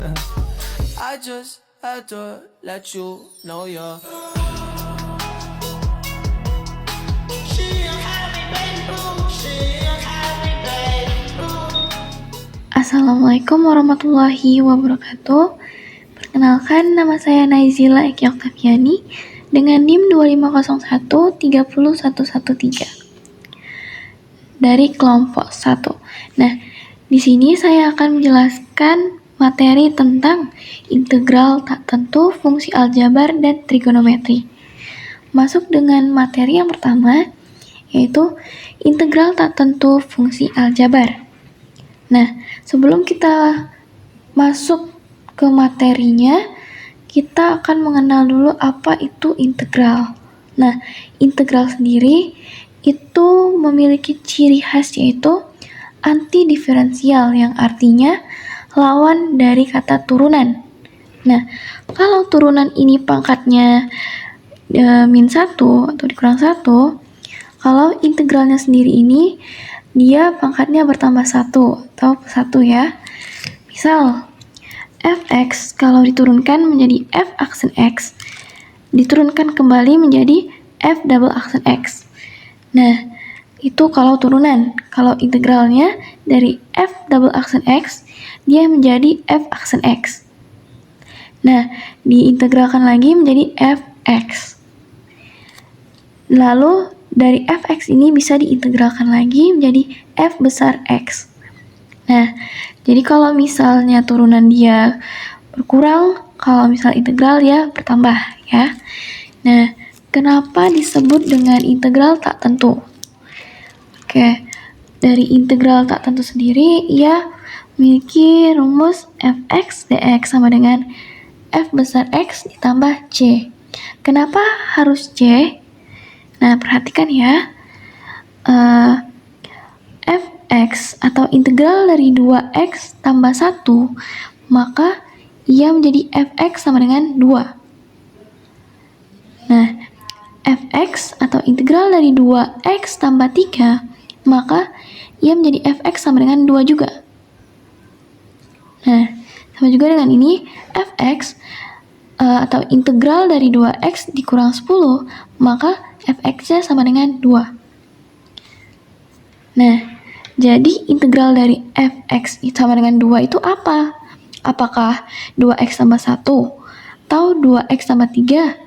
I just had to let you know you're Assalamualaikum warahmatullahi wabarakatuh. Perkenalkan, nama saya Naizila Eki Oktaviani dengan NIM 2501 30113 dari kelompok 1. Nah, di sini saya akan menjelaskan materi tentang integral tak tentu, fungsi aljabar, dan trigonometri. Masuk dengan materi yang pertama, yaitu integral tak tentu fungsi aljabar. Nah, sebelum kita masuk ke materinya, kita akan mengenal dulu apa itu integral. Nah, integral sendiri itu memiliki ciri khas yaitu antidiferensial, yang artinya lawan dari kata turunan. Nah, kalau turunan ini pangkatnya -1 atau dikurang 1, kalau integralnya sendiri ini dia pangkatnya bertambah 1 atau 1 ya. Misal, fx kalau diturunkan menjadi f aksen x, diturunkan kembali menjadi f double aksen x. Nah, itu kalau turunan. Kalau integralnya dari f double aksen x, dia menjadi f aksen x. Nah, diintegralkan lagi menjadi fx. Lalu dari fx ini bisa diintegralkan lagi menjadi f besar x. Nah, jadi kalau misalnya turunan dia berkurang, kalau misal integral dia bertambah ya. Nah, kenapa disebut dengan integral tak tentu? Oke, dari integral tak tentu sendiri, ia memiliki rumus fx dx sama dengan f besar x ditambah c. Kenapa harus c? Nah, perhatikan ya. Fx atau integral dari 2x tambah 1, maka ia menjadi fx sama dengan 2. Nah, fx atau integral dari 2x tambah 3, maka ia menjadi fx sama dengan 2 juga. Nah, sama juga dengan ini, fx atau integral dari 2x dikurang 10, maka fx-nya sama dengan 2. Nah, jadi integral dari fx sama dengan 2 itu apa? Apakah 2x tambah 1? Atau 2x tambah 3?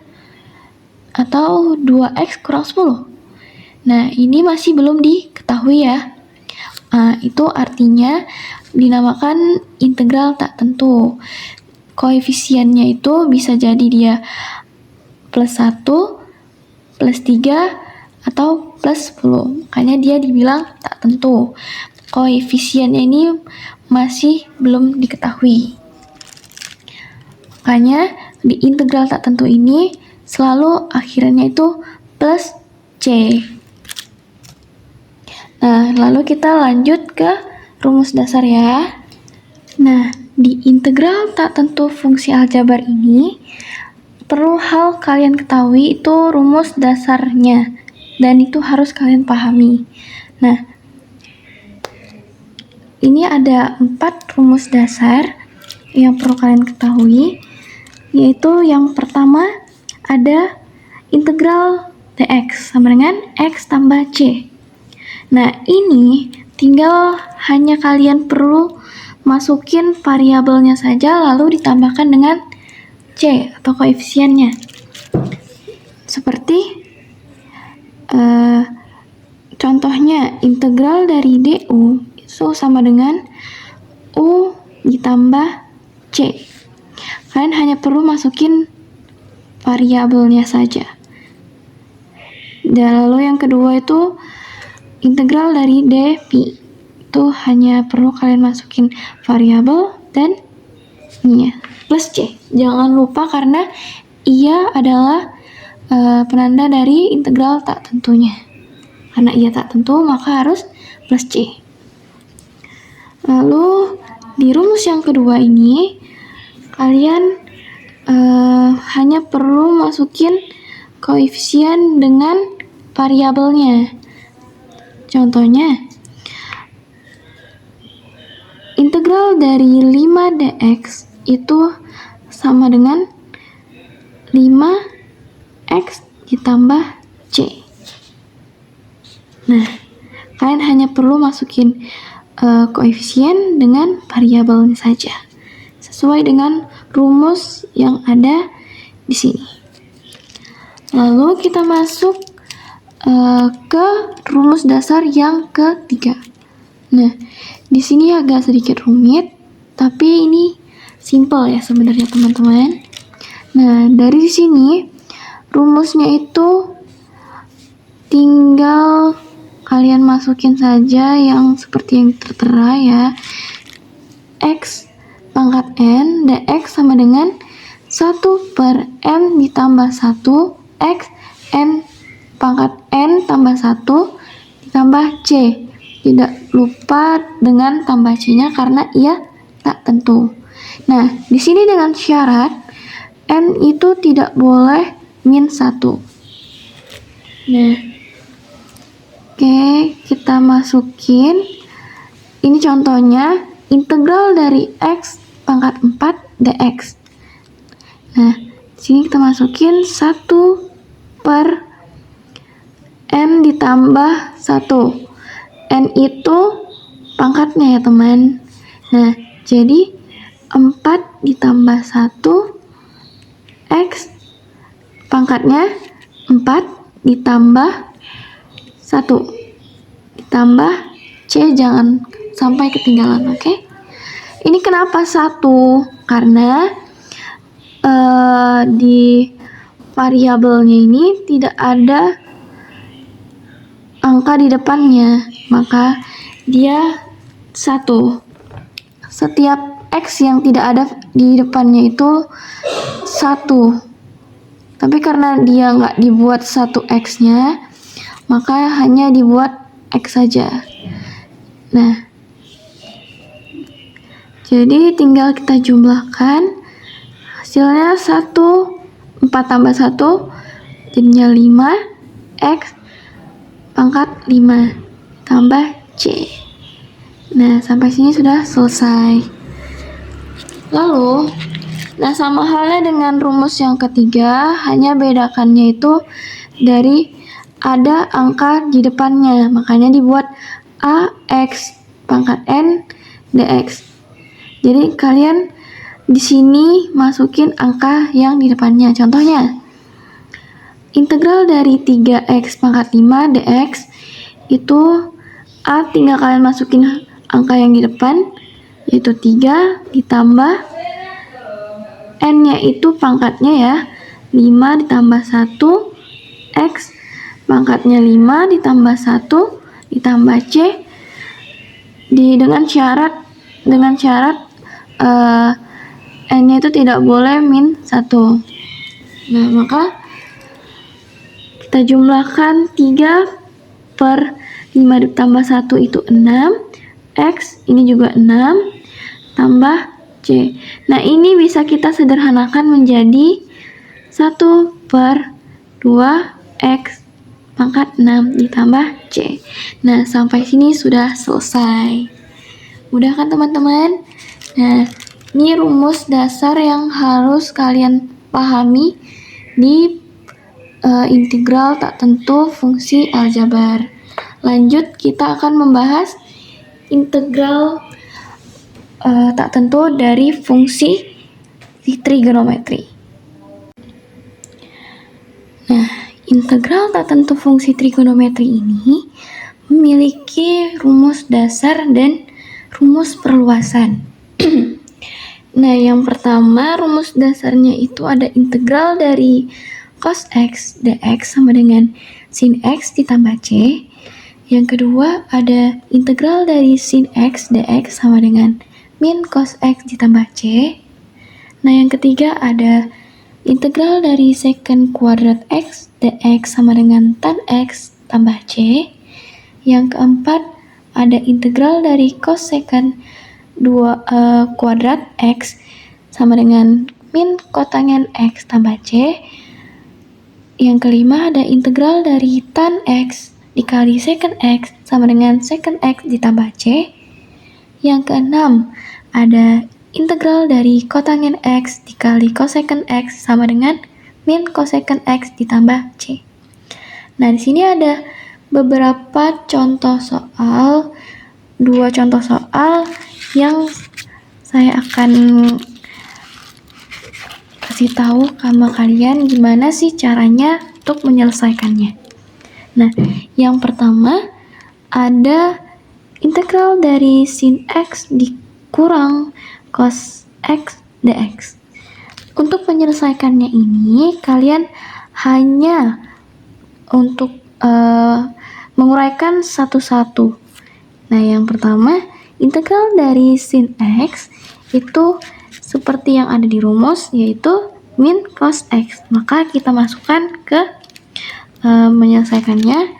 Atau 2x kurang 10? Nah, ini masih belum diketahui ya. Itu artinya dinamakan integral tak tentu. Koefisiennya itu bisa jadi dia plus 1, plus 3, atau plus 10. Makanya dia dibilang tak tentu. Koefisiennya ini masih belum diketahui. Makanya di integral tak tentu ini selalu akhirnya itu plus C. Nah, lalu kita lanjut ke rumus dasar ya. Nah, di integral tak tentu fungsi aljabar ini perlu hal kalian ketahui itu rumus dasarnya, dan itu harus kalian pahami. Nah, ini ada 4 rumus dasar yang perlu kalian ketahui, yaitu yang pertama ada integral dx sama dengan x tambah c. Nah, ini tinggal hanya kalian perlu masukin variabelnya saja lalu ditambahkan dengan c atau koefisiennya. Seperti contohnya integral dari du itu sama dengan u ditambah c. Kalian hanya perlu masukin variabelnya saja. Dan lalu yang kedua itu integral dari dv, itu hanya perlu kalian masukin variabel dan ini ya, plus c. Jangan lupa karena ia adalah penanda dari integral tak tentunya. Karena ia tak tentu, maka harus plus c. Lalu di rumus yang kedua ini kalian hanya perlu masukin koefisien dengan variabelnya. Contohnya, integral dari 5 dx itu sama dengan 5x ditambah C. Nah, kalian hanya perlu masukin koefisien dengan variabelnya saja, sesuai dengan rumus yang ada di sini. Lalu kita masuk ke rumus dasar yang ketiga. Nah, di sini agak sedikit rumit, tapi ini simple ya sebenarnya teman-teman. Nah, dari sini rumusnya itu tinggal kalian masukin saja yang seperti yang tertera ya. X pangkat N dx sama dengan 1/N ditambah 1 X N pangkat N tambah 1 ditambah C. Tidak lupa dengan tambah C-nya karena ia tak tentu. Nah, di sini dengan syarat N itu tidak boleh min 1. Nah, oke, kita masukin. Ini contohnya integral dari X pangkat 4 dx. Nah, di sini kita masukin 1/N ditambah 1. N itu pangkatnya ya teman. Nah, jadi 4 ditambah 1 X pangkatnya 4 ditambah 1 ditambah C, jangan sampai ketinggalan, oke? Ini kenapa 1? Karena di variabelnya ini tidak ada angka di depannya, maka dia 1. Setiap X yang tidak ada di depannya itu 1. Tapi karena dia nggak dibuat 1x-nya, maka hanya dibuat X saja. Nah, jadi tinggal kita jumlahkan. Hasilnya 1, 4 tambah 1 jadinya 5, X pangkat 5 tambah C. Nah, sampai sini sudah selesai. Lalu, nah sama halnya dengan rumus yang ketiga, hanya bedakannya itu dari ada angka di depannya, makanya dibuat AX pangkat N dx. Jadi kalian di sini masukin angka yang di depannya. Contohnya, integral dari 3x pangkat 5 dx itu A tinggal kalian masukin angka yang di depan, yaitu 3 ditambah N-nya itu pangkatnya ya, 5 ditambah 1 X pangkatnya 5 ditambah 1 ditambah C dengan syarat N-nya itu tidak boleh min 1. Nah, maka kita jumlahkan 3/5 ditambah 1 itu 6, X ini juga 6, tambah C. Nah, ini bisa kita sederhanakan menjadi 1/2X pangkat 6 ditambah C. Nah, sampai sini sudah selesai. Mudah kan teman-teman? Nah, ini rumus dasar yang harus kalian pahami di integral tak tentu fungsi aljabar. Lanjut, kita akan membahas integral tak tentu dari fungsi trigonometri. Nah, integral tak tentu fungsi trigonometri ini memiliki rumus dasar dan rumus perluasan. Nah, yang pertama rumus dasarnya itu ada integral dari cos X dx sama dengan sin X ditambah C. Yang kedua ada integral dari sin X dx sama dengan min cos X ditambah C. Nah, yang ketiga ada integral dari secant kuadrat X dx sama dengan tan X tambah C. Yang keempat ada integral dari cos secant kuadrat X sama dengan min kotangen X tambah C. Yang kelima ada integral dari tan X dikali secant X sama dengan secant X ditambah C. Yang keenam ada integral dari kotangent X dikali cosecant X sama dengan min cosecant X ditambah C. Nah, di sini ada beberapa contoh soal, 2 contoh soal yang saya akan kasih tahu sama kalian gimana sih caranya untuk menyelesaikannya. Nah, yang pertama ada integral dari sin X dikurang cos X dx. Untuk menyelesaikannya ini, kalian hanya untuk menguraikan satu-satu. Nah, yang pertama, integral dari sin X itu seperti yang ada di rumus, yaitu min cos X. Maka kita masukkan ke menyelesaikannya,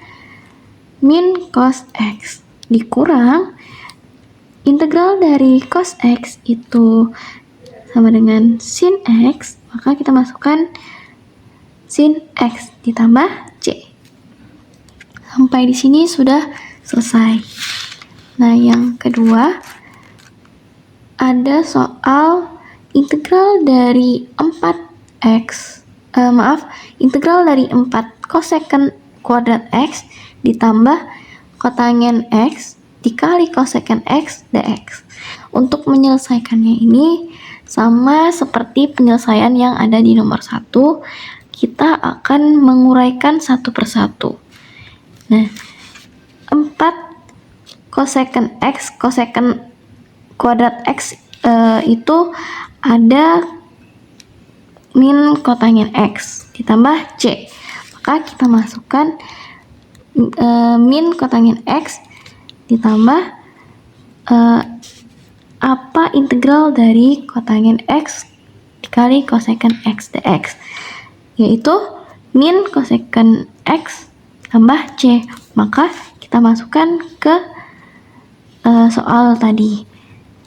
min cos X dikurang integral dari cos X itu sama dengan sin X, maka kita masukkan sin X ditambah C. Sampai di sini sudah selesai. Nah, yang kedua ada soal integral dari 4x, integral dari 4 cosecant kuadrat X ditambah kotangent X dikali cosecant X dx. Untuk menyelesaikannya ini sama seperti penyelesaian yang ada di nomor 1, kita akan menguraikan satu persatu. Nah, 4 cosecant X, cosecant kuadrat X itu ada min kotangent X ditambah C. Maka kita masukkan min kotangent X ditambah apa integral dari kotangent X dikali cosecant X dx, yaitu min cosecant X tambah C. Maka kita masukkan ke soal tadi.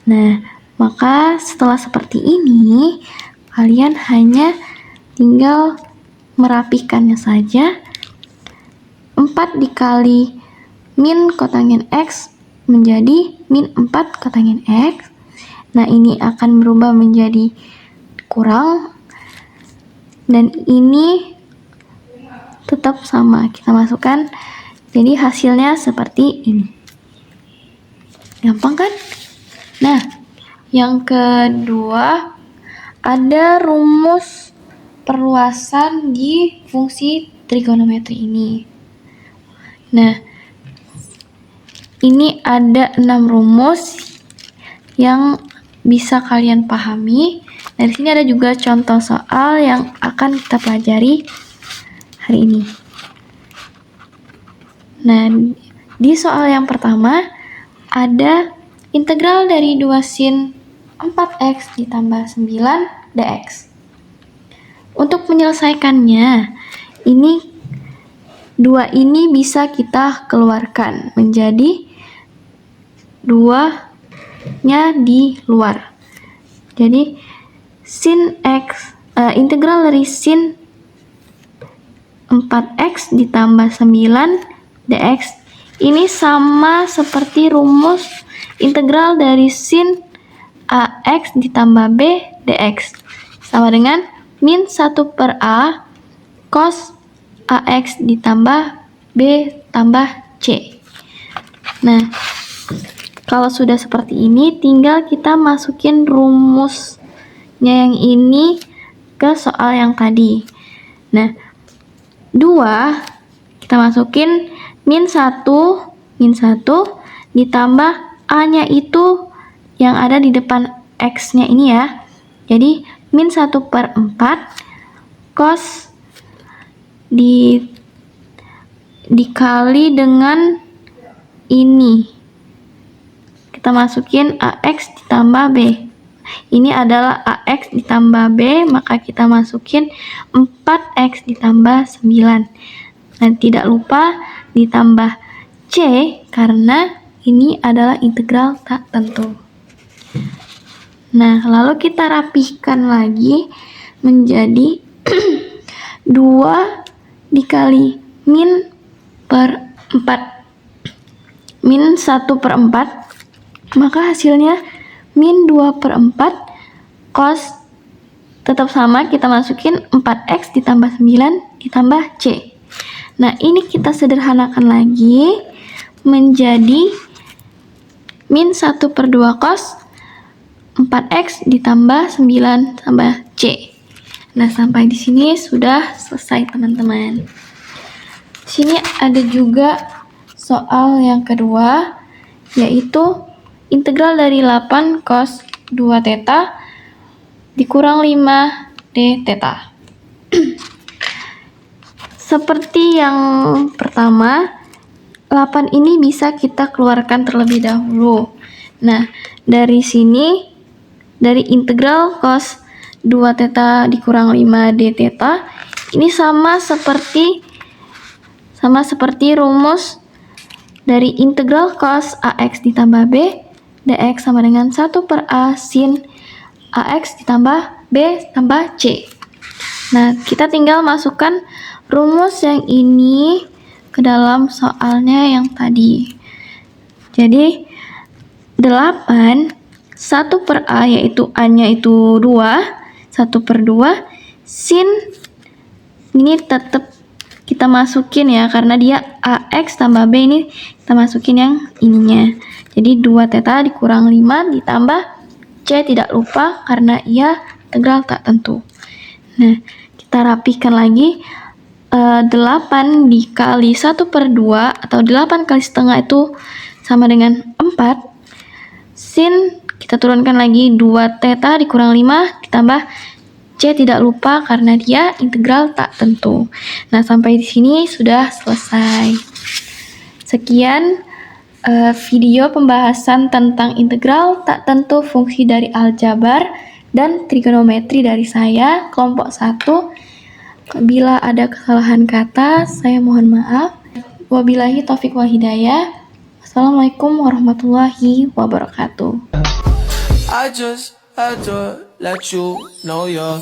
Nah, maka setelah seperti ini, kalian hanya tinggal merapikannya saja. 4 dikali min kotangent X menjadi min 4 kotangent X. Nah, ini akan berubah menjadi kurang, dan ini tetap sama, kita masukkan, jadi hasilnya seperti ini. Gampang kan? Nah, yang kedua ada rumus perluasan di fungsi trigonometri ini. Nah, ini ada 6 rumus yang bisa kalian pahami. Dari sini ada juga contoh soal yang akan kita pelajari hari ini. Nah, di soal yang pertama ada integral dari 2 sin 4x ditambah 9 dx. Untuk menyelesaikannya, ini 2 ini bisa kita keluarkan menjadi 2-nya di luar. Jadi sin x, integral dari sin 4x ditambah 9 dx ini sama seperti rumus integral dari sin ax ditambah b dx, sama dengan min 1 per a cos ax ditambah b tambah c. Nah, kalau sudah seperti ini, tinggal kita masukin rumusnya yang ini ke soal yang tadi. Nah, 2 kita masukin min 1 ditambah a-nya itu yang ada di depan x-nya ini ya. Jadi min 1 per 4 cos dikali dengan ini, kita masukin ax ditambah b. Ini adalah ax ditambah b, maka kita masukin 4x ditambah 9. Dan tidak lupa ditambah c karena ini adalah integral tak tentu. Nah, lalu kita rapihkan lagi menjadi 2 dikali min per 4, min 1 per 4, maka hasilnya min 2/4 cos tetap sama, kita masukin 4x ditambah 9 ditambah C. Nah, ini kita sederhanakan lagi menjadi min 1/2 cos 4x ditambah 9 tambah C. Nah, sampai di sini sudah selesai teman-teman. Di sini ada juga soal yang kedua, yaitu integral dari 8 cos 2 theta dikurang 5 d theta. Seperti yang pertama, 8 ini bisa kita keluarkan terlebih dahulu. Nah, dari sini, dari integral cos 2 theta dikurang 5 d theta, ini sama seperti rumus dari integral cos AX ditambah B dx sama dengan 1/A sin AX ditambah B tambah C. Nah, kita tinggal masukkan rumus yang ini ke dalam soalnya yang tadi. Jadi, 8, 1/A yaitu A-nya itu 2, 1/2, sin ini tetap kita masukin ya, karena dia AX tambah B ini kita masukin yang ininya. Jadi 2 theta dikurang 5 ditambah C tidak lupa karena ia integral tak tentu. Nah, kita rapihkan lagi. 8 dikali 1/2 atau 8 kali setengah itu sama dengan 4. Sin kita turunkan lagi 2 theta dikurang 5 ditambah C tidak lupa karena dia integral tak tentu. Nah, sampai di sini sudah selesai. Sekian video pembahasan tentang integral tak tentu fungsi dari aljabar dan trigonometri dari saya, kelompok 1. Bila ada kesalahan kata, saya mohon maaf. Wabillahi taufiq wal hidayah. Assalamualaikum warahmatullahi wabarakatuh. I just had to let you know you're